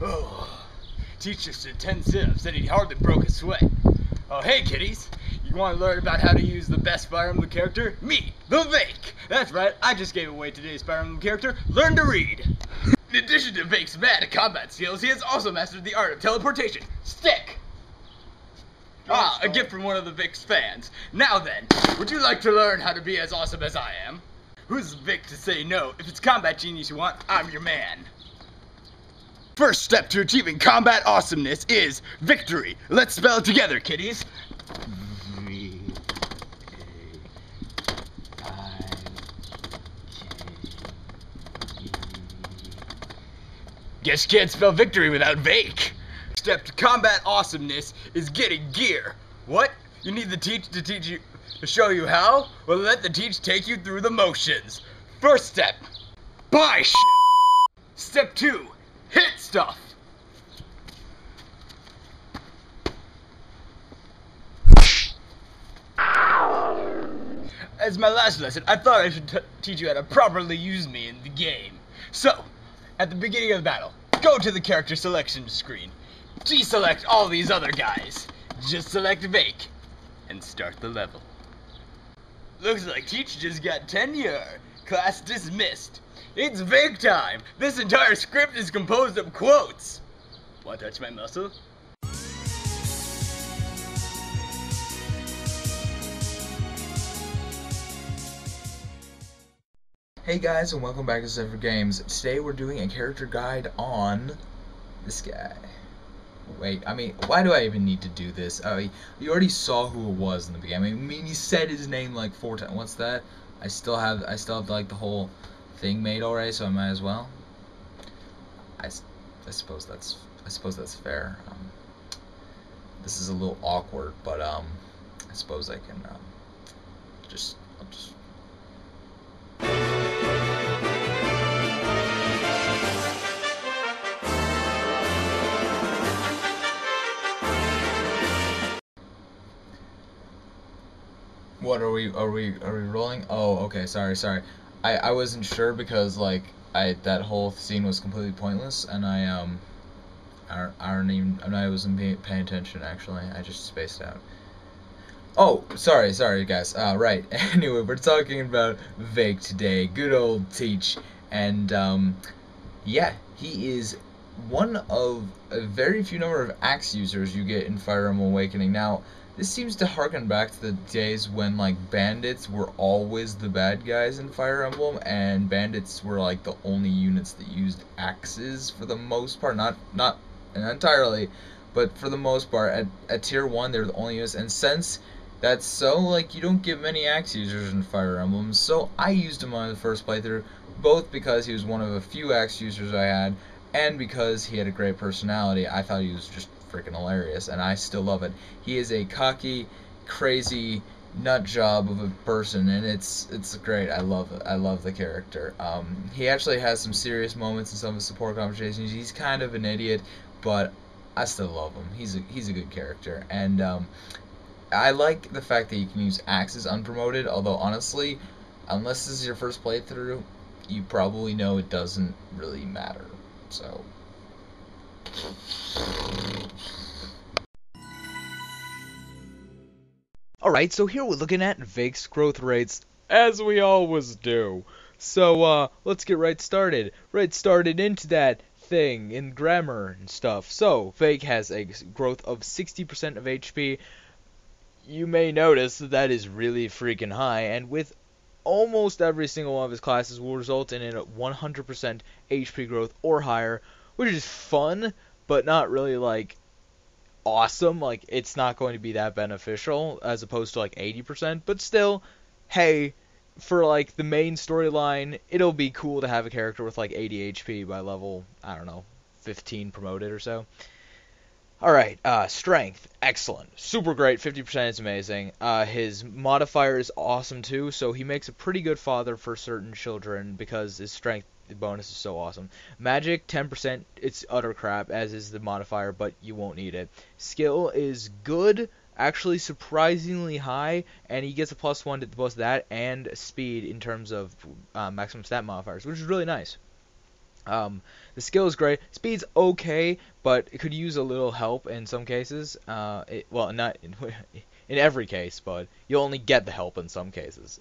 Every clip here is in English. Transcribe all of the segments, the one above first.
Oh, teach us did 10 sit-ups and he hardly broke a sweat. Oh, hey kiddies, you want to learn about how to use the best Fire Emblem character? Me, the Vaike! That's right, I just gave away today's Fire Emblem character, Learn to Read. In addition to Vaike's mad combat skills, he has also mastered the art of teleportation. Stick! A gift from one of the Vaike's fans. Now then, would you like to learn how to be as awesome as I am? Who's Vaike to say no? If it's combat genius you want, I'm your man. First step to achieving combat awesomeness is victory. Let's spell it together, kiddies. Guess you can't spell victory without Vaike. Step to combat awesomeness is getting gear. What? You need the teach to show you how? Well, let the teach take you through the motions. First step, buy shit. Step 2, hit stuff. As my last lesson, I thought I should teach you how to properly use me in the game. So, at the beginning of the battle, go to the character selection screen. Deselect all these other guys. Just select Vaike and start the level. Looks like Teach just got tenure. Class dismissed. It's Vaike time. This entire script is composed of quotes. Want to touch my muscle? Hey guys, and welcome back to XepherGames. Today we're doing a character guide on this guy. Wait, I mean, why do I even need to do this? You already saw who it was in the beginning. I mean, he said his name like 4 times. What's that? I still have like the whole thing made already, so I might as well. I suppose that's fair. This is a little awkward, but I suppose I can I'll just. What are we rolling? Oh, okay, sorry. I wasn't sure because like that whole scene was completely pointless, and I wasn't paying attention actually. I just spaced out. Oh, sorry guys. Right. Anyway, we're talking about Vaike today. Good old Teach, and yeah, he is one of a very few number of axe users you get in Fire Emblem Awakening. Now, this seems to harken back to the days when like bandits were always the bad guys in Fire Emblem, and bandits were like the only units that used axes for the most part, not entirely, but for the most part. At tier 1 they're the only units, and since that's so, like, you don't get many axe users in Fire Emblem, so I used him on the first playthrough, both because he was one of a few axe users I had, and because he had a great personality. I thought he was just freaking hilarious, and I still love it. He is a cocky, crazy nut job of a person, and it's great. I love it. I love the character. He actually has some serious moments in some of his support conversations. He's kind of an idiot, but I still love him. He's a good character, and I like the fact that you can use axes unpromoted, although honestly, unless this is your first playthrough, you probably know it doesn't really matter. So alright, so here we're looking at Vaike's growth rates, as we always do. So, let's get right started into that thing in grammar and stuff. So, Vaike has a growth of 60% of HP. You may notice that is really freaking high, and with almost every single one of his classes will result in a 100% HP growth or higher, which is fun, but not really, like, awesome. Like, it's not going to be that beneficial as opposed to like 80%, but still, hey, for like the main storyline, it'll be cool to have a character with like 80 HP by level, I don't know, 15 promoted or so. Alright, strength, excellent, super great, 50% is amazing. His modifier is awesome too, so he makes a pretty good father for certain children because his strength bonus is so awesome. Magic, 10%, it's utter crap, as is the modifier, but you won't need it. Skill is good, actually surprisingly high, and he gets a +1 to both that and speed in terms of maximum stat modifiers, which is really nice. The skill is great. Speed's okay, but it could use a little help in some cases. Well, not in every case, but you'll only get the help in some cases.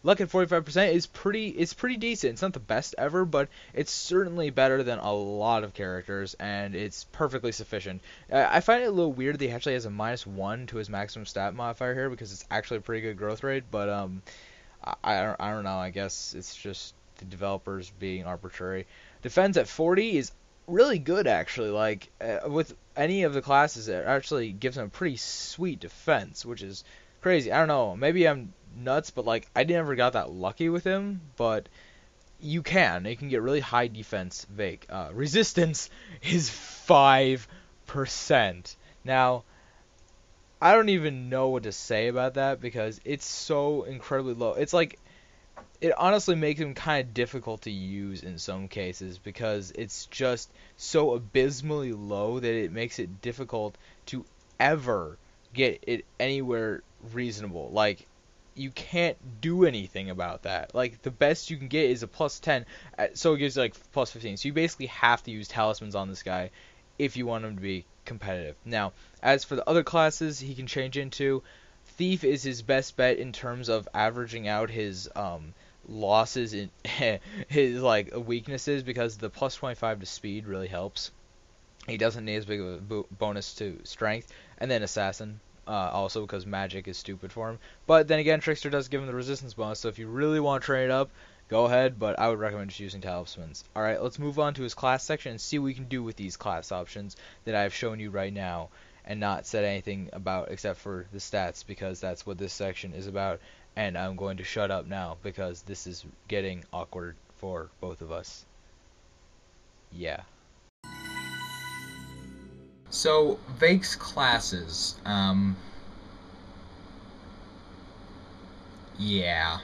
Luck at 45% is pretty decent. It's not the best ever, but it's certainly better than a lot of characters, and it's perfectly sufficient. I find it a little weird that he actually has a -1 to his maximum stat modifier here because it's actually a pretty good growth rate, but I don't know. I guess it's just the developers being arbitrary. Defense at 40 is really good, actually. Like, with any of the classes, it actually gives him a pretty sweet defense, which is crazy. I don't know. Maybe I'm nuts, but, like, I never got that lucky with him. But you can. You can get really high defense, Vaike. Resistance is 5%. Now, I don't even know what to say about that because it's so incredibly low. It's like, it honestly makes him kind of difficult to use in some cases because it's just so abysmally low that it makes it difficult to ever get it anywhere reasonable. Like, you can't do anything about that. Like, the best you can get is a +10, so it gives like +15. So you basically have to use talismans on this guy if you want him to be competitive. Now, as for the other classes he can change into, Thief is his best bet in terms of averaging out his losses in his like weaknesses because the +25 to speed really helps. He doesn't need as big of a bonus to strength, and then assassin also because magic is stupid for him. But then again, trickster does give him the resistance bonus, so if you really want to train it up, go ahead, but I would recommend just using talismans. Alright, let's move on to his class section and see what we can do with these class options that I've shown you right now and not said anything about except for the stats because that's what this section is about. And I'm going to shut up now because this is getting awkward for both of us. Yeah. So, Vaike's classes, yeah.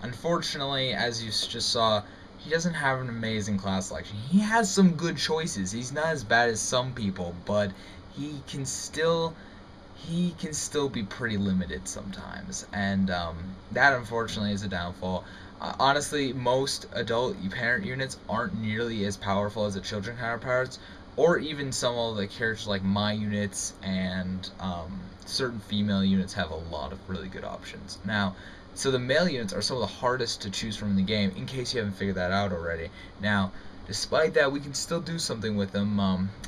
Unfortunately, as you just saw, he doesn't have an amazing class selection. He has some good choices. He's not as bad as some people, but he can still be pretty limited sometimes, and that unfortunately is a downfall. Honestly, most adult parent units aren't nearly as powerful as the children counterparts, or even some of the characters like my units and certain female units have a lot of really good options. Now, so the male units are some of the hardest to choose from in the game, in case you haven't figured that out already. Now, despite that, we can still do something with them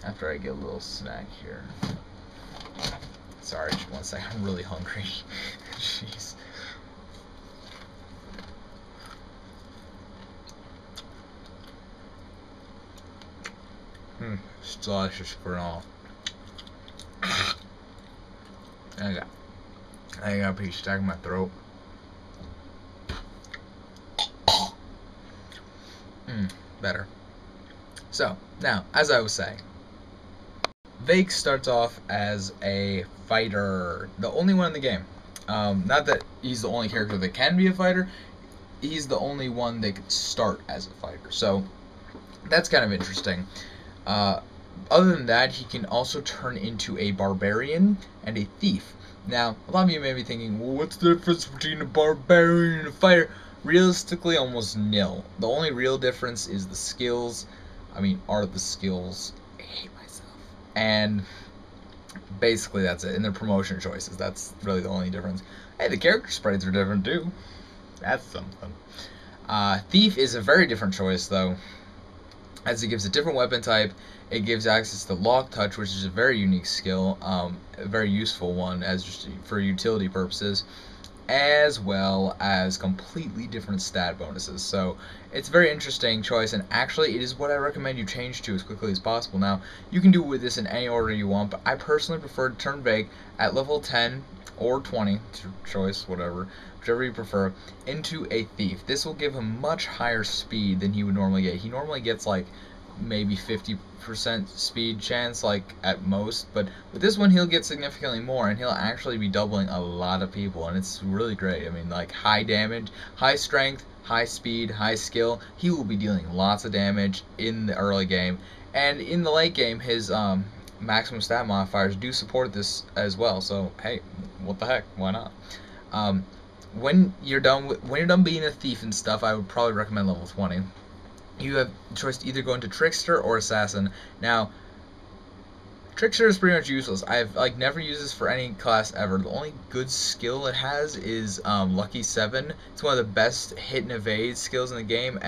after I get a little snack here. Sorry, just one second. I'm really hungry. Jeez. It's delicious granola. I got a piece stuck in my throat. Better. So, now, as I was saying, Vaike starts off as a fighter, the only one in the game. Not that he's the only character that can be a fighter, he's the only one that could start as a fighter. So, that's kind of interesting. Other than that, he can also turn into a barbarian and a thief. Now, a lot of you may be thinking, well, what's the difference between a barbarian and a fighter? Realistically, almost nil. The only real difference is the skills. Are the skills. I hate myself. And basically that's it. And their promotion choices. That's really the only difference. Hey, the character sprites are different too. That's something. Thief is a very different choice though, as it gives a different weapon type. It gives access to lock touch, which is a very unique skill, a very useful one as just for utility purposes, as well as completely different stat bonuses. So it's a very interesting choice, and actually it is what I recommend you change to as quickly as possible. Now, you can do with this in any order you want, but I personally prefer to turn Vaike at level 10 or 20, choice, whichever you prefer, into a thief. This will give him much higher speed than he would normally get. He normally gets like maybe 50% speed chance, like at most, but with this one he'll get significantly more, and he'll actually be doubling a lot of people, and it's really great. Like high damage, high strength, high speed, high skill. He will be dealing lots of damage in the early game, and in the late game his maximum stat modifiers do support this as well. So hey, what the heck, why not? When you're done being a thief and stuff, I would probably recommend level 20. you have the choice to either go into Trickster or Assassin. Now, Trickster is pretty much useless. I've never used this for any class ever. The only good skill it has is Lucky 7. It's one of the best hit and evade skills in the game,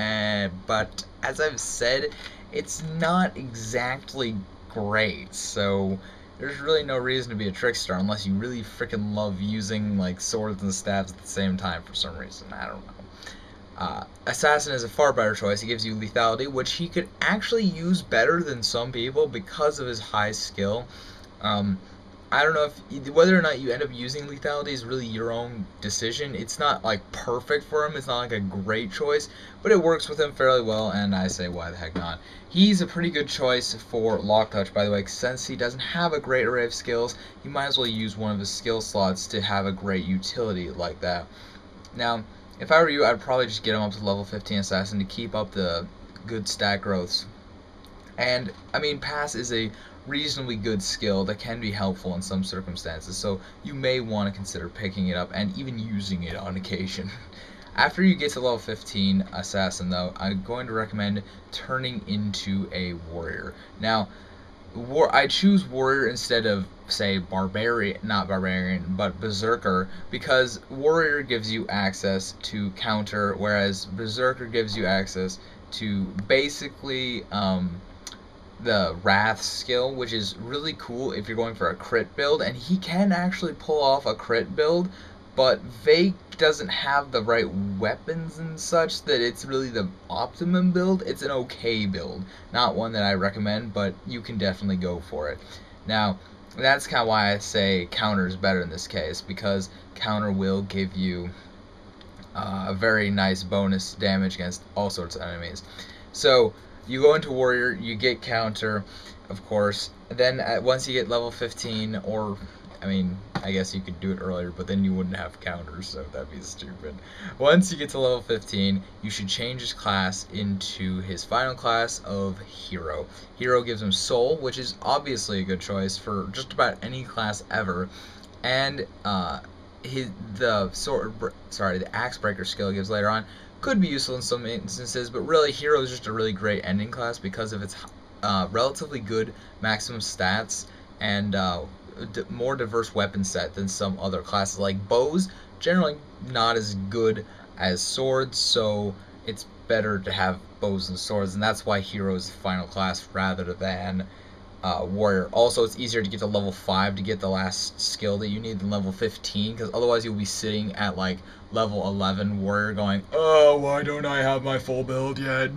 but as I've said, it's not exactly great. So there's really no reason to be a Trickster unless you really freaking love using like swords and staves at the same time for some reason. I don't know. Assassin is a far better choice. He gives you lethality, which he could actually use better than some people because of his high skill. I don't know if whether or not you end up using lethality is really your own decision. It's not like perfect for him. It's not like a great choice, but it works with him fairly well, and I say why the heck not. He's a pretty good choice for Lock Touch, by the way, since he doesn't have a great array of skills. You might as well use one of his skill slots to have a great utility like that. Now, if I were you, I'd probably just get him up to level 15 Assassin to keep up the good stat growths. And, I mean, Pass is a reasonably good skill that can be helpful in some circumstances, so you may want to consider picking it up and even using it on occasion. After you get to level 15 Assassin, though, I'm going to recommend turning into a Warrior. Now, I choose Warrior instead of, say, not Barbarian, but Berserker, because Warrior gives you access to counter, whereas Berserker gives you access to basically the Wrath skill, which is really cool if you're going for a crit build, and he can actually pull off a crit build, but Vaike doesn't have the right weapons and such that it's really the optimum build. It's an okay build, not one that I recommend, but you can definitely go for it. Now, that's kind of why I say counter is better in this case, because counter will give you a very nice bonus damage against all sorts of enemies. So you go into Warrior, you get counter, of course. Then once you get level 15, or I mean, I guess you could do it earlier, but then you wouldn't have counters, so that'd be stupid. Once you get to level 15, you should change his class into his final class of Hero. Hero gives him Soul, which is obviously a good choice for just about any class ever, and the Axe Breaker skill he gives later on could be useful in some instances, but really Hero is just a really great ending class because of its relatively good maximum stats and more diverse weapon set than some other classes. Like bows, generally not as good as swords, so it's better to have bows and swords, and that's why Hero is the final class rather than Warrior. Also, it's easier to get to level 5 to get the last skill that you need than level 15, because otherwise you'll be sitting at like level 11 Warrior going, oh, why don't I have my full build yet?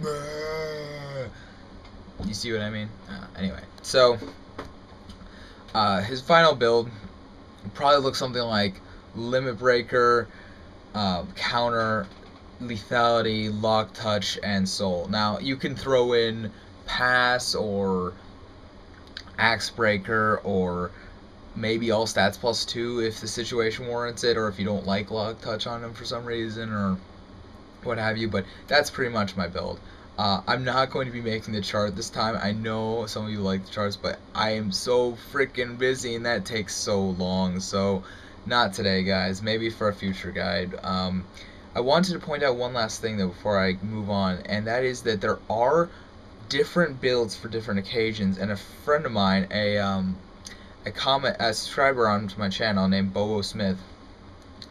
You see what I mean? Anyway, so his final build probably looks something like Limit Breaker, Counter, Lethality, Lock Touch, and Soul. Now, you can throw in Pass or Axe Breaker or maybe all stats plus 2 if the situation warrants it, or if you don't like Lock Touch on him for some reason or what have you, but that's pretty much my build. I'm not going to be making the chart this time. I know some of you like the charts, but I am so freaking busy and that takes so long, so not today, guys. Maybe for a future guide. I wanted to point out one last thing though before I move on, and that is that there are different builds for different occasions, and a friend of mine, a subscriber onto my channel named Bobo Smith,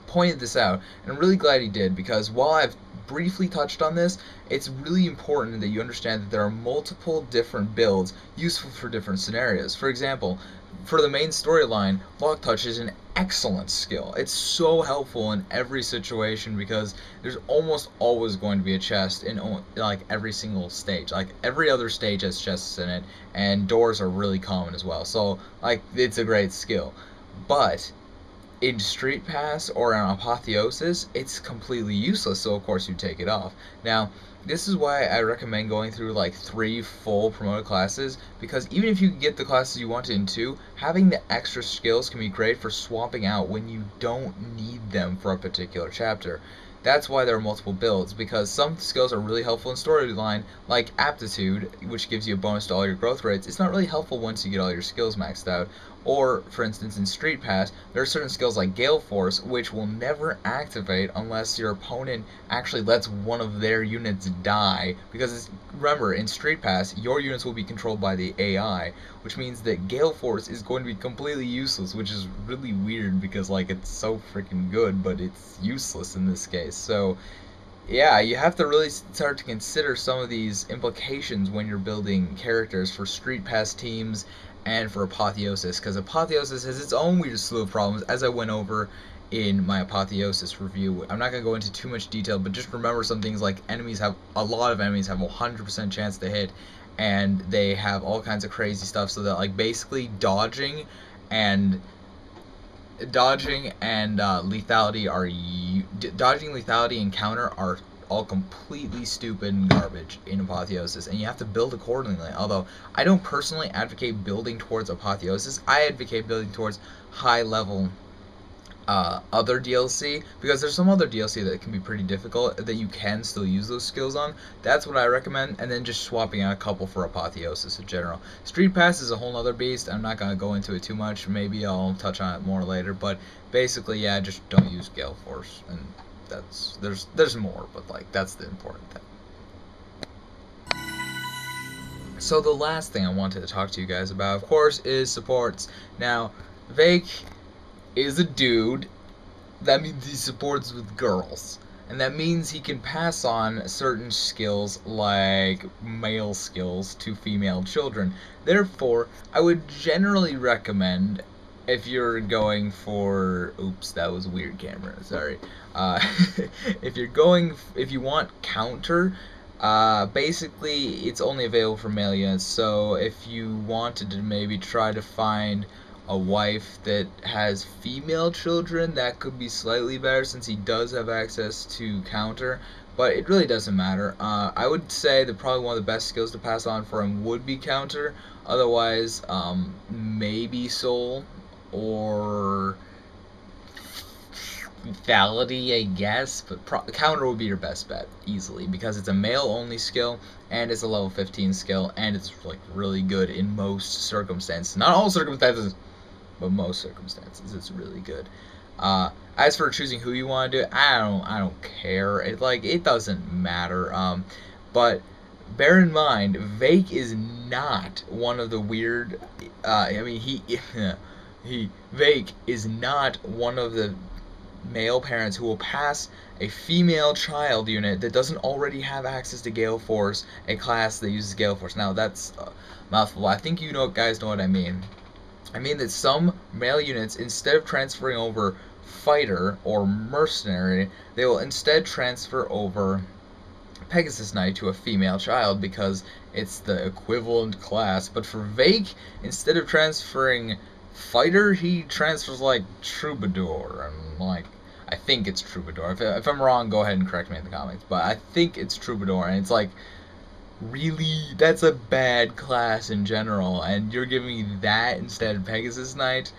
pointed this out, and I'm really glad he did, because while I've briefly touched on this, it's really important that you understand that there are multiple different builds useful for different scenarios. For example, for the main storyline, Lock Touch is an excellent skill. It's so helpful in every situation because there's almost always going to be a chest in like every single stage. Like every other stage has chests in it, and doors are really common as well. So like it's a great skill. But in Street Pass or on Apotheosis, it's completely useless, so of course you take it off. Now, this is why I recommend going through like 3 full promoted classes, because even if you get the classes you want in 2, having the extra skills can be great for swapping out when you don't need them for a particular chapter. That's why there are multiple builds, because some skills are really helpful in storyline, like Aptitude, which gives you a bonus to all your growth rates. It's not really helpful once you get all your skills maxed out. Or, for instance, in Street Pass, there are certain skills like Gale Force, which will never activate unless your opponent actually lets one of their units die. Because, remember, in Street Pass, your units will be controlled by the AI, which means that Gale Force is going to be completely useless, which is really weird because, like, it's so freaking good, but it's useless in this case. So, yeah, you have to really start to consider some of these implications when you're building characters for Street Pass teams and for Apotheosis, because Apotheosis has its own weird slew of problems, as I went over in my Apotheosis review. I'm not going to go into too much detail, but just remember some things like a lot of enemies have a 100% chance to hit, and they have all kinds of crazy stuff, so that, like, basically dodging and lethality and counter are all completely stupid and garbage in Apotheosis, and you have to build accordingly. Although I don't personally advocate building towards Apotheosis, I advocate building towards high level other DLC, because there's some other DLC that can be pretty difficult that you can still use those skills on. That's what I recommend, and then just swapping out a couple for Apotheosis in general. Street Pass is a whole other beast. I'm not gonna go into it too much. Maybe I'll touch on it more later, but basically, yeah, just don't use Gale Force, and there's more, but, like, that's the important thing. So the last thing I wanted to talk to you guys about, of course, is supports. Now, Vaike is a dude. That means he supports with girls, and that means he can pass on certain skills like male skills to female children. Therefore, I would generally recommend, if you're going for, oops, that was a weird camera, sorry. If you want counter, basically it's only available for male units. So if you wanted to maybe try to find a wife that has female children, that could be slightly better, since he does have access to counter, but it really doesn't matter. I would say that probably one of the best skills to pass on for him would be counter. Otherwise, maybe soul or lethality, I guess, but counter would be your best bet easily, because it's a male only skill and it's a level 15 skill, and it's, like, really good in most circumstances. Not all circumstances, but most circumstances it's really good. As for choosing who you want to do it, I don't care. It doesn't matter. But bear in mind, Vaike is not one of the weird. Vaike is not one of the male parents who will pass a female child unit that doesn't already have access to Gale Force, a class that uses Gale Force. Now, that's a mouthful. I think guys know what I mean. I mean that some male units, instead of transferring over Fighter or Mercenary, they will instead transfer over Pegasus Knight to a female child, because it's the equivalent class. But for Vaike, instead of transferring Fighter, he transfers, like, Troubadour, and, like, I think it's Troubadour. If I'm wrong, go ahead and correct me in the comments, but I think it's Troubadour, and it's like, really, that's a bad class in general, and you're giving me that instead of Pegasus Knight.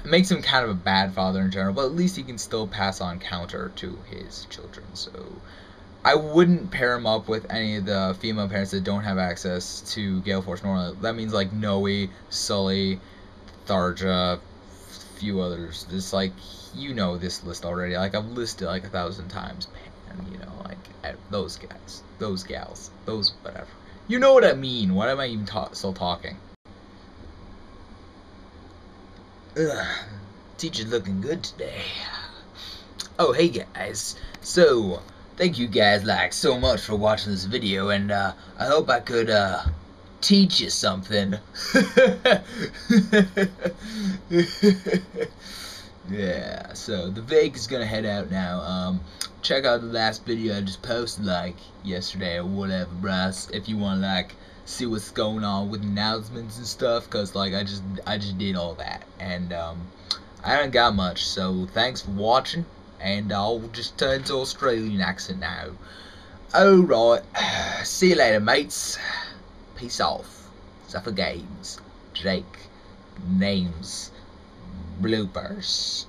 It makes him kind of a bad father in general, but at least he can still pass on counter to his children. So I wouldn't pair him up with any of the female parents that don't have access to Gale Force normally. That means, like, Noe, Sully, Tharja, few others. This, like, you know this list already. Like, I've listed like 1,000 times, man. You know, like, those guys, those gals, those whatever. You know what I mean. Why am I even still talking? Ugh, teacher's looking good today. Oh, hey guys. So, thank you guys, like, so much for watching this video, and I hope I could teach you something. Yeah, so the Vaike is gonna head out now. Check out the last video I just posted, like, yesterday or whatever, bruh, if you wanna, like, see what's going on with announcements and stuff, cause, like, I just did all that, and I haven't got much. So thanks for watching, and I'll just turn to Australian accent now. Alright, see you later, mates. Peace off. XepherGames. Jake. Names. Bloopers.